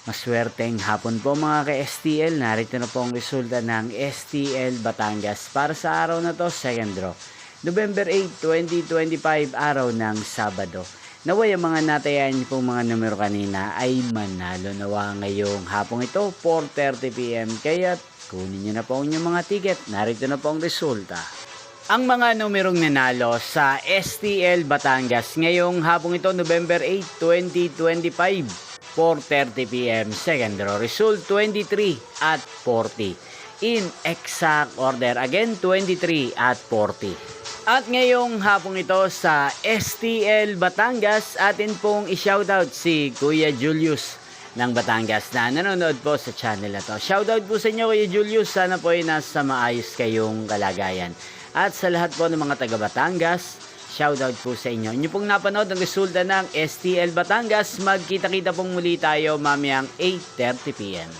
Maswerteng hapon po mga ka-STL. Narito na po ang resulta ng STL Batangas para sa araw na to, second draw. November 8, 2025, araw ng Sabado. Naway ang mga natayan pong mga numero kanina ay manalo nawa ngayong hapong ito, 4:30 PM. Kaya kunin nyo na po ang inyong mga ticket. Narito na po ang resulta. Ang mga numerong nanalo sa STL Batangas ngayong hapong ito, November 8, 2025. 4:30 PM, second draw. Result 23 at 40. In exact order, again 23 at 40. At ngayong hapong ito sa STL Batangas, atin pong i-shoutout si Kuya Julius ng Batangas na nanonood po sa channel na to. Shoutout po sa inyo Kuya Julius, sana po ay nasa maayos kayong kalagayan. At sa lahat po ng mga taga Batangas, shoutout po sa inyo. Inyo pong napanood ang resulta ng STL Batangas. Magkita-kita pong muli tayo mamayang 8:30 PM.